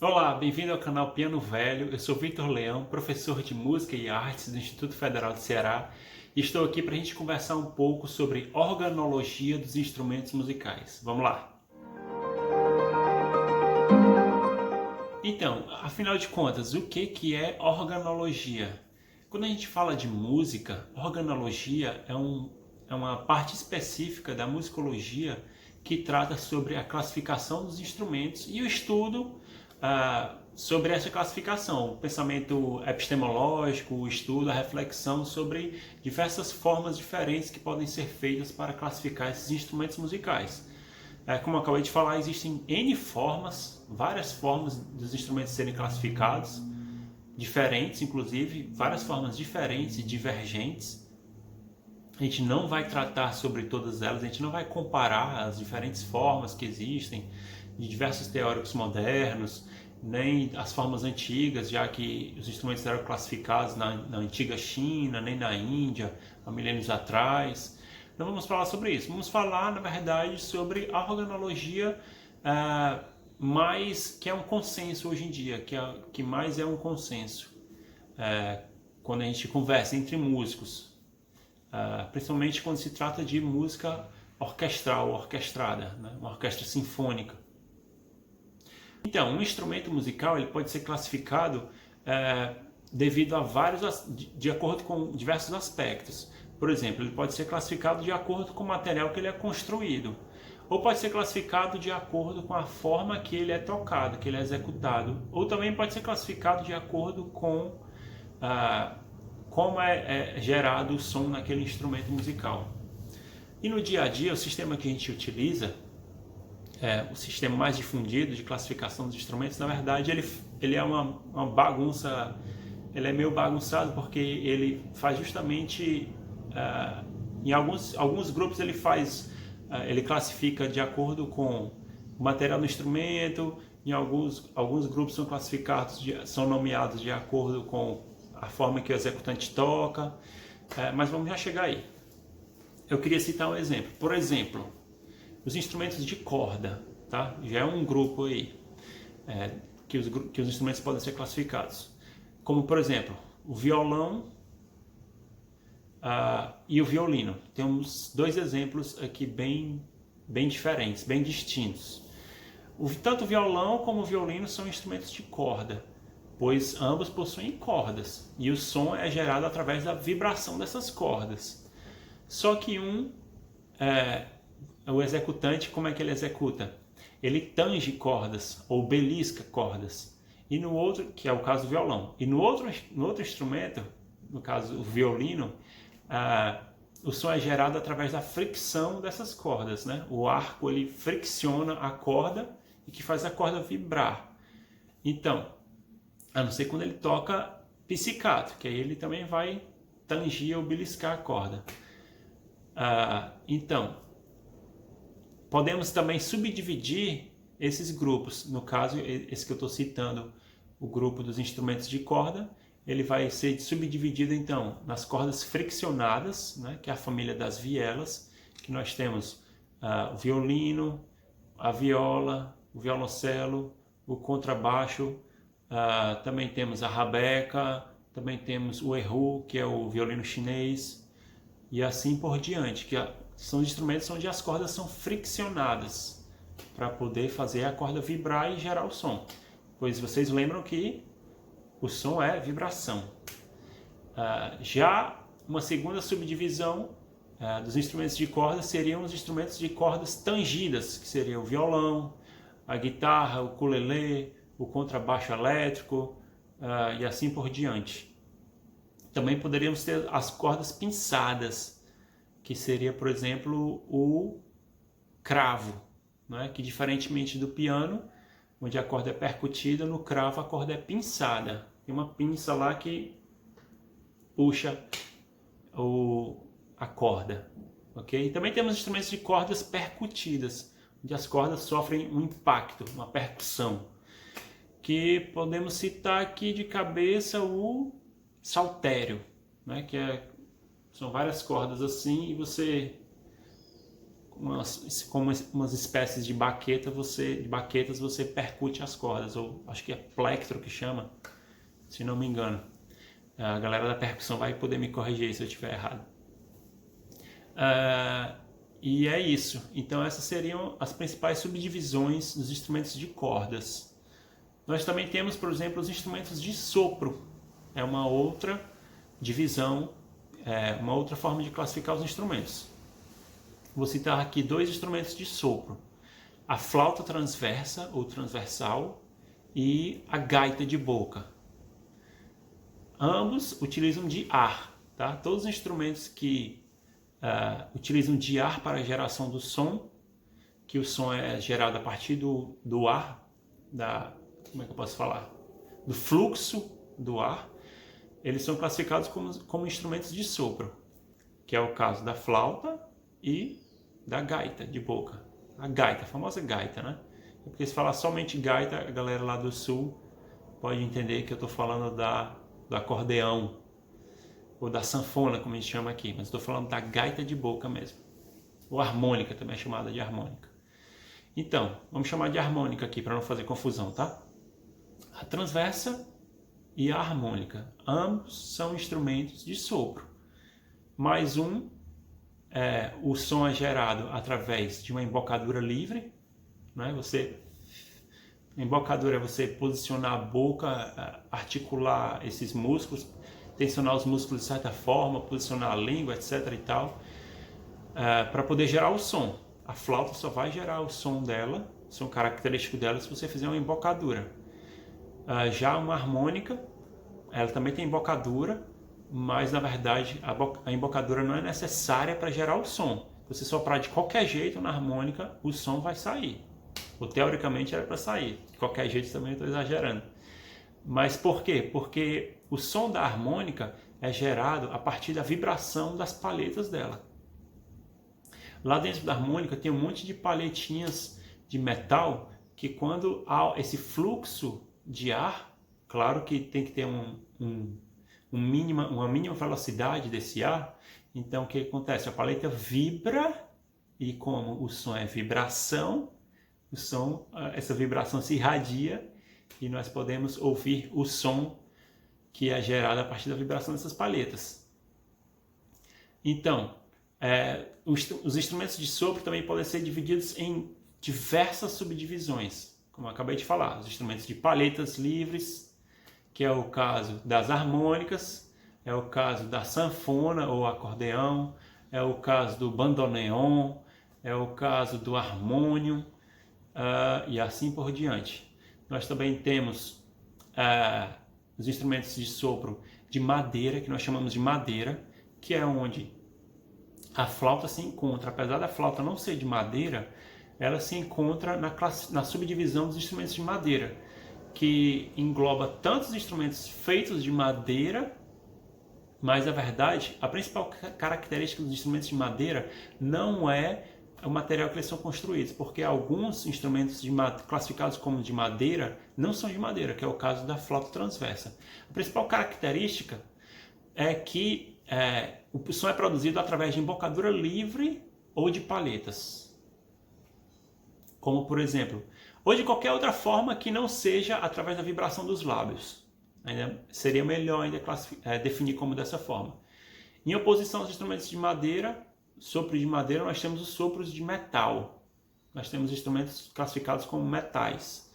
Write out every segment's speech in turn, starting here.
Olá, bem-vindo ao canal Piano Velho. Eu sou Vitor Leão, professor de Música e Artes do Instituto Federal do Ceará, e estou aqui para a gente conversar um pouco sobre organologia dos instrumentos musicais. Vamos lá! Então, afinal de contas, o que é organologia? Quando a gente fala de música, organologia é uma parte específica da musicologia que trata sobre a classificação dos instrumentos e o estudo sobre essa classificação, o pensamento epistemológico, o estudo, a reflexão sobre diversas formas diferentes que podem ser feitas para classificar esses instrumentos musicais. Como eu acabei de falar, existem N formas, várias formas dos instrumentos serem classificados, diferentes inclusive, várias formas diferentes e divergentes. A gente não vai tratar sobre todas elas, a gente não vai comparar as diferentes formas que existem de diversos teóricos modernos, nem as formas antigas, já que os instrumentos eram classificados na antiga China, nem na Índia, há milênios atrás. Não vamos falar sobre isso, vamos falar, na verdade, sobre a organologia mais que é um consenso hoje em dia, que mais é um consenso quando a gente conversa entre músicos. Principalmente quando se trata de música orquestral, orquestrada, né? Uma orquestra sinfônica. Então, um instrumento musical ele pode ser classificado devido a de acordo com diversos aspectos. Por exemplo, ele pode ser classificado de acordo com o material que ele é construído, ou pode ser classificado de acordo com a forma que ele é tocado, que ele é executado, ou também pode ser classificado de acordo com como é gerado o som naquele instrumento musical. E no dia a dia, o sistema que a gente utiliza, o sistema mais difundido de classificação dos instrumentos, na verdade, ele é uma bagunça, ele é meio bagunçado porque ele faz justamente, em alguns grupos ele classifica de acordo com o material do instrumento, em alguns grupos são classificados, são nomeados de acordo com a forma que o executante toca, mas vamos já chegar aí. Eu queria citar um exemplo. Por exemplo, os instrumentos de corda, tá? Já é um grupo aí que os instrumentos podem ser classificados. Como, por exemplo, o violão e o violino. Temos dois exemplos aqui bem diferentes, bem distintos. Tanto o violão como o violino são instrumentos de corda, pois ambos possuem cordas, e o som é gerado através da vibração dessas cordas. Só que o executante, como é que ele executa? Ele tange cordas, ou belisca cordas. E no outro, que é o caso do violão. E no outro instrumento, no caso o violino, o som é gerado através da fricção dessas cordas, né? O arco ele fricciona a corda e que faz a corda vibrar. Então, a não ser quando ele toca pizzicato, que aí ele também vai tangir ou beliscar a corda. Então, podemos também subdividir esses grupos. No caso, esse que eu estou citando, o grupo dos instrumentos de corda, ele vai ser subdividido então nas cordas friccionadas, né, que é a família das vielas, que nós temos o violino, a viola, o violoncelo, o contrabaixo, também temos a rabeca, também temos o erhu, que é o violino chinês, e assim por diante, que são instrumentos onde as cordas são friccionadas para poder fazer a corda vibrar e gerar o som. Pois vocês lembram que o som é vibração. Já uma segunda subdivisão dos instrumentos de corda seriam os instrumentos de cordas tangidas, que seriam o violão, a guitarra, o ukulele, o contrabaixo elétrico e assim por diante. Também poderíamos ter as cordas pinçadas, que seria, por exemplo, o cravo, né? Que diferentemente do piano, onde a corda é percutida, no cravo a corda é pinçada. Tem uma pinça lá que puxa a corda. Okay? Também temos instrumentos de cordas percutidas, onde as cordas sofrem um impacto, uma percussão, que podemos citar aqui de cabeça o saltério, né? São várias cordas assim, e você como umas espécies de baquetas você percute as cordas, ou acho que é plectro que chama, se não me engano. A galera da percussão vai poder me corrigir se eu estiver errado. E é isso. Então essas seriam as principais subdivisões dos instrumentos de cordas. Nós também temos, por exemplo, os instrumentos de sopro. É uma outra divisão, uma outra forma de classificar os instrumentos. Vou citar aqui 2 instrumentos de sopro. A flauta transversa ou transversal e a gaita de boca. Ambos utilizam de ar, tá? Todos os instrumentos que utilizam de ar para a geração do som, que o som é gerado a partir do ar, como é que eu posso falar? Do fluxo do ar, eles são classificados como instrumentos de sopro, que é o caso da flauta e da gaita de boca. A gaita, a famosa gaita, né? Porque se falar somente gaita, a galera lá do sul pode entender que eu estou falando do acordeão, ou da sanfona, como a gente chama aqui, mas estou falando da gaita de boca mesmo. Ou harmônica, também é chamada de harmônica. Então, vamos chamar de harmônica aqui, para não fazer confusão, tá? A transversa e a harmônica, ambos são instrumentos de sopro. Mais o som é gerado através de uma embocadura livre, né? Embocadura é você posicionar a boca, articular esses músculos, tensionar os músculos de certa forma, posicionar a língua, etc. e tal, para poder gerar o som. A flauta só vai gerar o som dela, o som característico dela, se você fizer uma embocadura. Já uma harmônica, ela também tem embocadura, mas na verdade a embocadura não é necessária para gerar o som. Se você soprar de qualquer jeito na harmônica, o som vai sair. Ou teoricamente era para sair. De qualquer jeito também estou exagerando. Mas por quê? Porque o som da harmônica é gerado a partir da vibração das palhetas dela. Lá dentro da harmônica tem um monte de palhetinhas de metal que quando há esse fluxo de ar, claro que tem que ter uma mínima velocidade desse ar. Então o que acontece? A palheta vibra e como o som é vibração, essa vibração se irradia e nós podemos ouvir o som que é gerado a partir da vibração dessas palhetas. Então, os instrumentos de sopro também podem ser divididos em diversas subdivisões, como eu acabei de falar. Os instrumentos de palhetas livres, que é o caso das harmônicas, é o caso da sanfona ou acordeão, é o caso do bandoneon, é o caso do harmônio, e assim por diante. Nós também temos os instrumentos de sopro de madeira, que nós chamamos de madeira, que é onde a flauta se encontra. Apesar da flauta não ser de madeira, ela se encontra na subdivisão dos instrumentos de madeira, que engloba tantos instrumentos feitos de madeira, mas na verdade a principal característica dos instrumentos de madeira não é o material que eles são construídos, porque alguns instrumentos classificados como de madeira não são de madeira, que é o caso da flauta transversa. A principal característica é que o som é produzido através de embocadura livre ou de palhetas, como por exemplo, ou de qualquer outra forma que não seja através da vibração dos lábios. Seria melhor definir como dessa forma. Em oposição aos instrumentos de madeira, sopro de madeira, nós temos os sopros de metal. Nós temos instrumentos classificados como metais,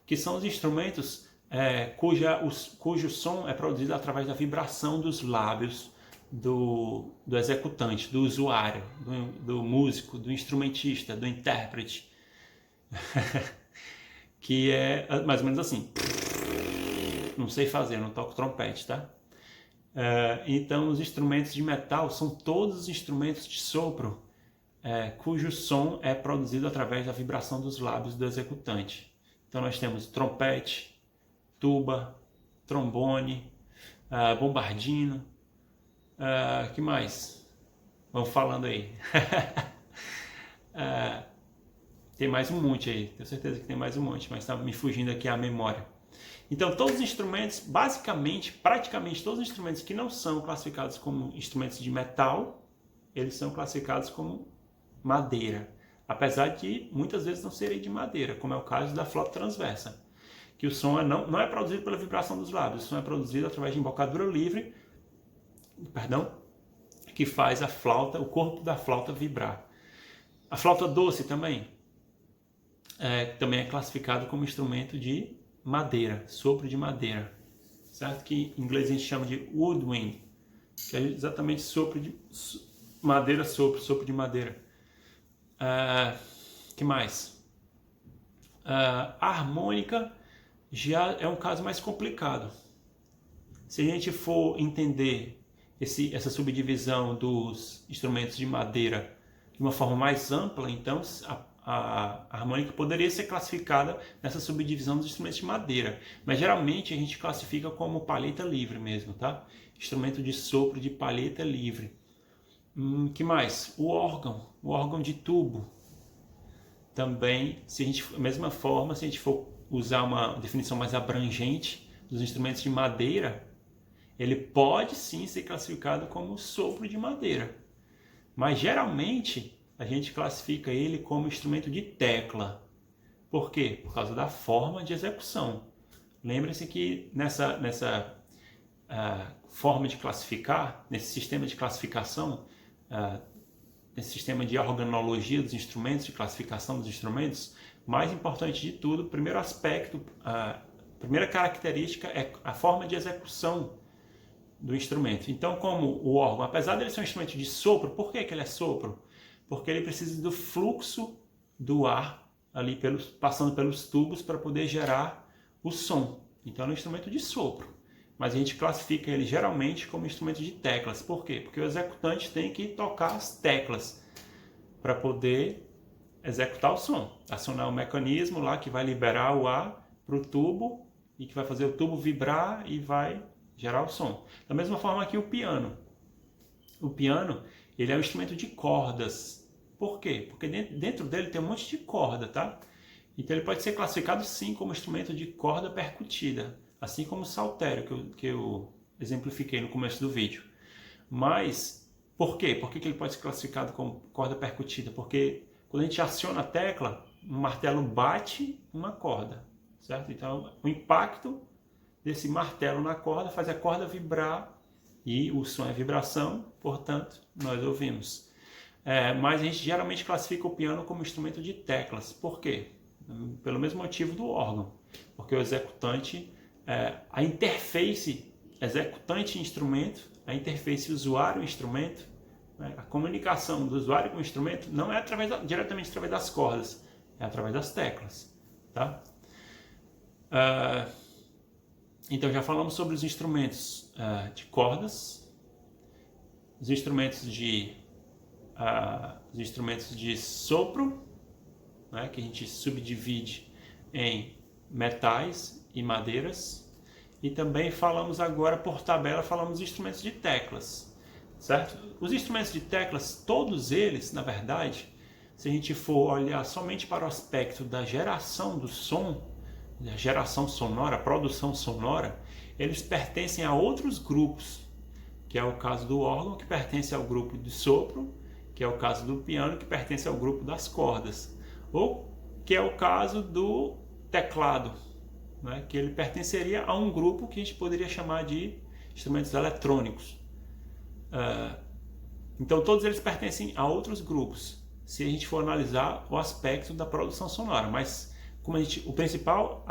que são os instrumentos cujo som é produzido através da vibração dos lábios do executante, do usuário, do músico, do instrumentista, do intérprete. Que é mais ou menos assim. Não sei fazer, não toco trompete, tá? Então, os instrumentos de metal são todos os instrumentos de sopro cujo som é produzido através da vibração dos lábios do executante. Então, nós temos trompete, tuba, trombone, bombardino, que mais? Vamos falando aí. Tem mais um monte aí, tenho certeza que tem mais um monte, mas está me fugindo aqui a memória. Então, todos os instrumentos, basicamente, praticamente todos os instrumentos que não são classificados como instrumentos de metal, eles são classificados como madeira, apesar de muitas vezes não serem de madeira, como é o caso da flauta transversa, que o som não é produzido pela vibração dos lábios, o som é produzido através de embocadura livre, que faz a flauta, o corpo da flauta vibrar. A flauta doce também é classificado como instrumento de madeira, sopro de madeira, certo? Que em inglês a gente chama de woodwind, que é exatamente sopro de madeira, sopro de madeira. Que mais? A harmônica já é um caso mais complicado. Se a gente for entender essa subdivisão dos instrumentos de madeira de uma forma mais ampla, então a harmônica poderia ser classificada nessa subdivisão dos instrumentos de madeira, mas geralmente a gente classifica como palheta livre mesmo, tá? Instrumento de sopro de palheta livre. Que mais? O órgão de tubo. Também, mesma forma, se a gente for usar uma definição mais abrangente dos instrumentos de madeira, ele pode sim ser classificado como sopro de madeira. Mas geralmente a gente classifica ele como instrumento de tecla. Por quê? Por causa da forma de execução. Lembre-se que nessa forma de classificar, nesse sistema de classificação, nesse sistema de organologia dos instrumentos, de classificação dos instrumentos, mais importante de tudo, o primeiro aspecto, a primeira característica é a forma de execução do instrumento. Então, como o órgão, apesar de ele ser um instrumento de sopro, por que ele é sopro? Porque ele precisa do fluxo do ar ali passando pelos tubos para poder gerar o som. Então, é um instrumento de sopro. Mas a gente classifica ele geralmente como instrumento de teclas. Por quê? Porque o executante tem que tocar as teclas para poder executar o som. Acionar o mecanismo lá que vai liberar o ar para o tubo e que vai fazer o tubo vibrar e vai gerar o som. Da mesma forma que o piano. O piano, ele é um instrumento de cordas. Por quê? Porque dentro dele tem um monte de corda, tá? Então ele pode ser classificado sim como instrumento de corda percutida, assim como o saltério que eu exemplifiquei no começo do vídeo. Mas, por quê? Por que ele pode ser classificado como corda percutida? Porque quando a gente aciona a tecla, um martelo bate uma corda, certo? Então o impacto desse martelo na corda faz a corda vibrar e o som é vibração, portanto, nós ouvimos. Mas a gente geralmente classifica o piano como instrumento de teclas. Por quê? Pelo mesmo motivo do órgão. Porque o executante, a interface executante-instrumento, a interface usuário-instrumento, a comunicação do usuário com o instrumento não é diretamente através das cordas, é através das teclas. Tá? Então já falamos sobre os instrumentos de cordas, os instrumentos de sopro, né, que a gente subdivide em metais e madeiras, e também falamos agora por tabela, falamos dos instrumentos de teclas, certo? Os instrumentos de teclas, todos eles, na verdade, se a gente for olhar somente para o aspecto da geração do som, a geração sonora, a produção sonora, eles pertencem a outros grupos, que é o caso do órgão, que pertence ao grupo de sopro, que é o caso do piano, que pertence ao grupo das cordas, ou que é o caso do teclado, né, que ele pertenceria a um grupo que a gente poderia chamar de instrumentos eletrônicos. Então todos eles pertencem a outros grupos, se a gente for analisar o aspecto da produção sonora, mas o principal,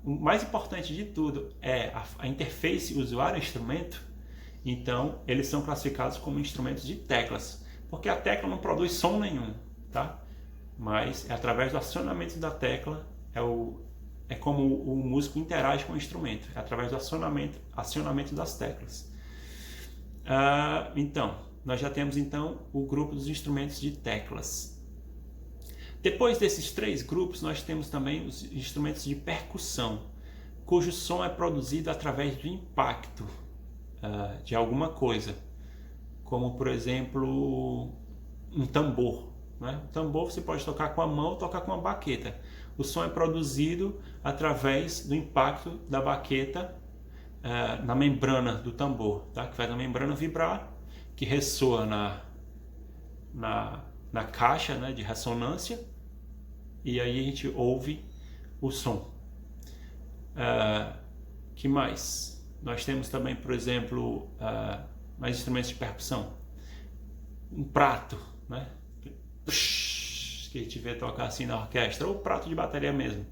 o mais importante de tudo é a interface usuário-instrumento. Então eles são classificados como instrumentos de teclas, porque a tecla não produz som nenhum, tá? Mas é através do acionamento da tecla, é como o músico interage com o instrumento, é através do acionamento das teclas. Então, nós já temos então o grupo dos instrumentos de teclas. Depois desses três grupos, nós temos também os instrumentos de percussão, cujo som é produzido através do impacto de alguma coisa, como por exemplo um tambor. Né? O tambor você pode tocar com a mão ou tocar com uma baqueta. O som é produzido através do impacto da baqueta na membrana do tambor, tá? Que faz a membrana vibrar, que ressoa na caixa, né, de ressonância, e aí a gente ouve o som. Que mais? Nós temos também, por exemplo, mais instrumentos de percussão. Um prato, né? Que a gente vê tocar assim na orquestra, ou prato de bateria mesmo.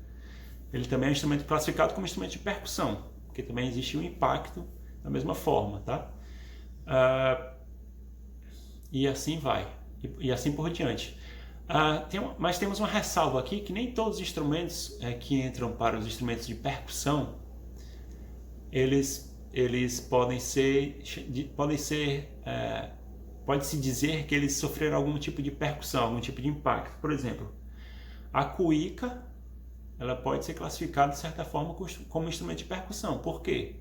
Ele também é um instrumento classificado como instrumento de percussão, porque também existe um impacto da mesma forma, tá? E assim vai, e assim por diante. Mas temos uma ressalva aqui, que nem todos os instrumentos que entram para os instrumentos de percussão, eles pode-se dizer que eles sofreram algum tipo de percussão, algum tipo de impacto. Por exemplo, a cuíca, ela pode ser classificada de certa forma como instrumento de percussão. Por quê?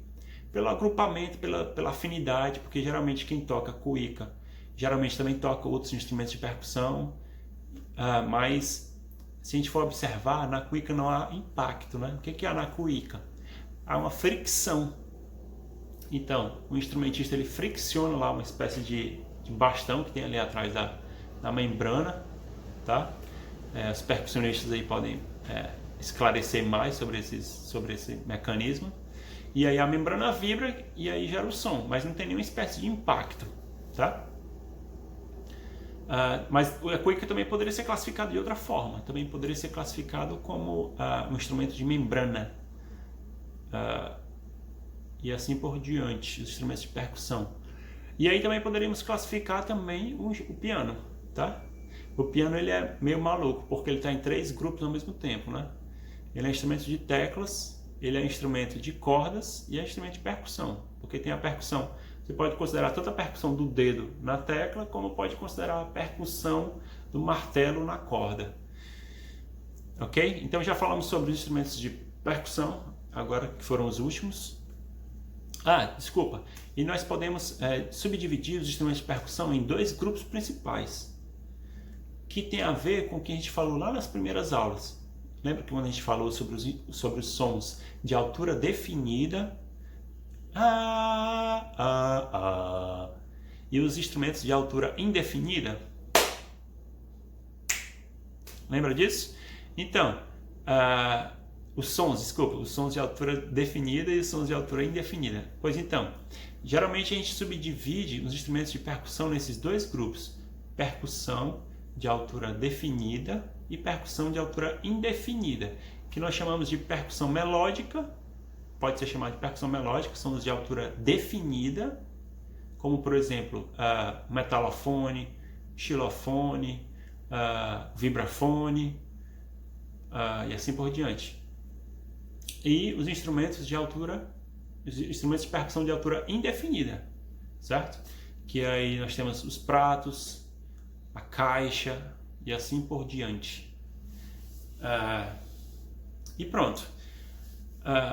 Pelo agrupamento, pela afinidade, porque geralmente quem toca cuíca geralmente também toca outros instrumentos de percussão, mas se a gente for observar, na cuíca não há impacto, né? O que há na cuíca? Há uma fricção. Então, o instrumentista ele fricciona lá uma espécie de bastão que tem ali atrás da membrana, tá? Os percussionistas aí podem esclarecer mais sobre esse mecanismo. E aí a membrana vibra e aí gera o som, mas não tem nenhuma espécie de impacto, tá? Mas a cuíca também poderia ser classificado de outra forma. Também poderia ser classificado como um instrumento de membrana. E assim por diante, os instrumentos de percussão. E aí também poderíamos classificar também o piano, tá? O piano ele é meio maluco, porque ele está em 3 grupos ao mesmo tempo, né? Ele é instrumento de teclas, ele é instrumento de cordas e é instrumento de percussão, porque tem a percussão. Você pode considerar tanto a percussão do dedo na tecla, como pode considerar a percussão do martelo na corda. Ok? Então já falamos sobre os instrumentos de percussão, agora que foram os últimos. Desculpa. E nós podemos subdividir os instrumentos de percussão em 2 grupos principais, que tem a ver com o que a gente falou lá nas primeiras aulas. Lembra que quando a gente falou sobre os sons de altura definida, e os instrumentos de altura indefinida? Lembra disso? Então, os sons de altura definida e os sons de altura indefinida. Pois então, geralmente a gente subdivide os instrumentos de percussão nesses 2 grupos: percussão de altura definida e percussão de altura indefinida, que nós chamamos de percussão melódica. Pode ser chamado de percussão melódica, são os de altura definida, como por exemplo metalofone, xilofone, vibrafone e assim por diante. E os instrumentos de percussão de altura indefinida, certo? Que aí nós temos os pratos, a caixa e assim por diante. E pronto.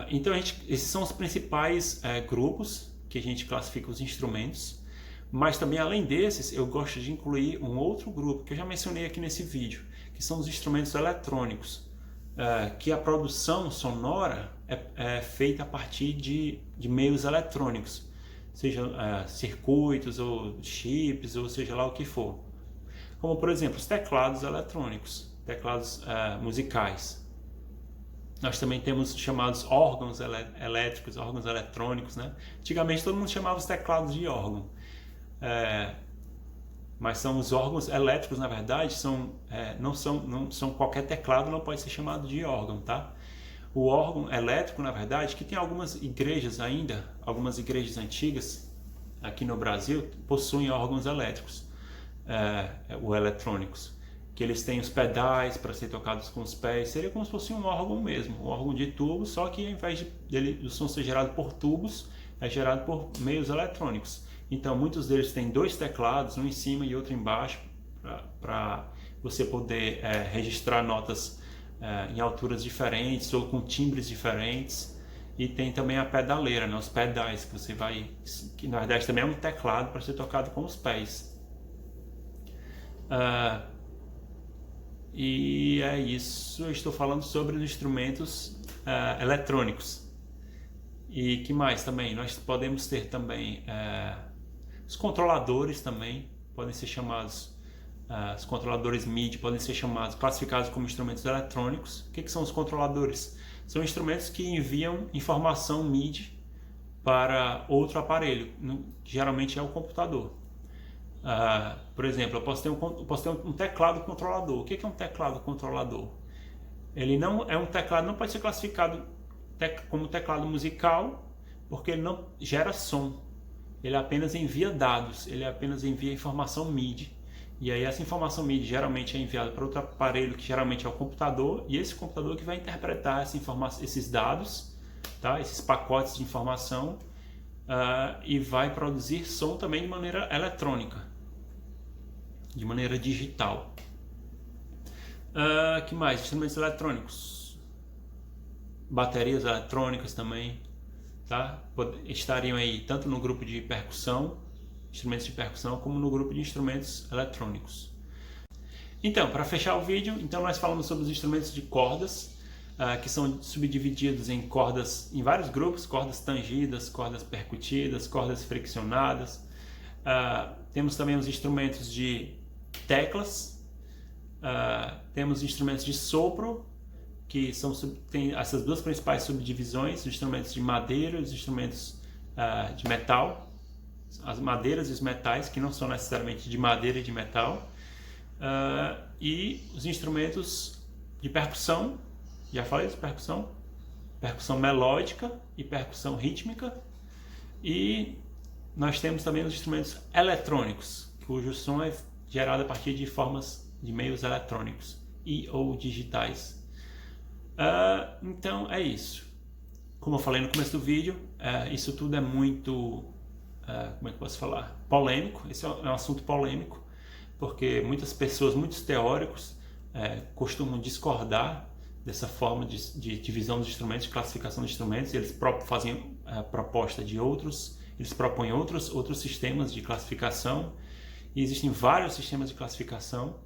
Então esses são os principais grupos que a gente classifica os instrumentos, mas também além desses eu gosto de incluir um outro grupo que eu já mencionei aqui nesse vídeo, que são os instrumentos eletrônicos, que a produção sonora é feita a partir de meios eletrônicos, seja circuitos ou chips ou seja lá o que for, como por exemplo os teclados eletrônicos, teclados musicais. Nós também temos chamados órgãos elétricos, órgãos eletrônicos, né? Antigamente todo mundo chamava os teclados de órgão, mas são os órgãos elétricos, na verdade, não são qualquer teclado, não pode ser chamado de órgão, tá? O órgão elétrico, na verdade, que tem algumas igrejas ainda, algumas igrejas antigas aqui no Brasil possuem órgãos elétricos, ou eletrônicos, que eles têm os pedais para ser tocados com os pés. Seria como se fosse um órgão mesmo, um órgão de tubo, só que ao invés de o som ser gerado por tubos, é gerado por meios eletrônicos. Então muitos deles têm 2 teclados, um em cima e outro embaixo, para você poder registrar notas em alturas diferentes ou com timbres diferentes. E tem também a pedaleira, né? Os pedais que na verdade também é um teclado para ser tocado com os pés. E é isso, eu estou falando sobre os instrumentos eletrônicos. E que mais também? Nós podemos ter também os controladores também, podem ser chamados Os controladores MIDI podem ser classificados como instrumentos eletrônicos. O que são os controladores? São instrumentos que enviam informação MIDI para outro aparelho, que geralmente é o computador. Por exemplo, eu posso ter um teclado controlador. O que é um teclado controlador? Ele não é um teclado, não pode ser classificado como teclado musical, porque ele não gera som. Ele apenas envia dados, ele apenas envia informação MIDI. E aí essa informação MIDI geralmente é enviada para outro aparelho, que geralmente é o computador, e esse computador que vai interpretar esses dados, tá? Esses pacotes de informação, e vai produzir som também de maneira eletrônica, de maneira digital. Que mais? Instrumentos eletrônicos. Baterias eletrônicas também, tá? Estariam aí tanto no grupo de percussão, instrumentos de percussão, como no grupo de instrumentos eletrônicos. Então, para fechar o vídeo, então nós falamos sobre os instrumentos de cordas, que são subdivididos em cordas, em vários grupos: cordas tangidas, cordas percutidas, cordas friccionadas. Temos também os instrumentos de teclas, temos instrumentos de sopro, que tem essas duas principais subdivisões: os instrumentos de madeira e os instrumentos de metal. As madeiras e os metais, que não são necessariamente de madeira e de metal, e os instrumentos de percussão. Já falei de percussão melódica e percussão rítmica, e nós temos também os instrumentos eletrônicos, cujo som é gerado a partir de meios eletrônicos ou digitais. Então é isso. Como eu falei no começo do vídeo, isso tudo é muito, como é que eu posso falar? Polêmico. Esse é um assunto polêmico, porque muitas pessoas, muitos teóricos, costumam discordar dessa forma de divisão dos instrumentos, de classificação dos instrumentos. Eles fazem a proposta de outros, eles propõem outros sistemas de classificação, e existem vários sistemas de classificação,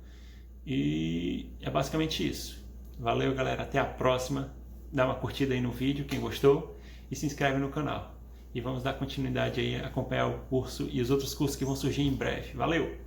e é basicamente isso. Valeu, galera, até a próxima. Dá uma curtida aí no vídeo, quem gostou, e se inscreve no canal. E vamos dar continuidade aí a acompanhar o curso e os outros cursos que vão surgir em breve. Valeu!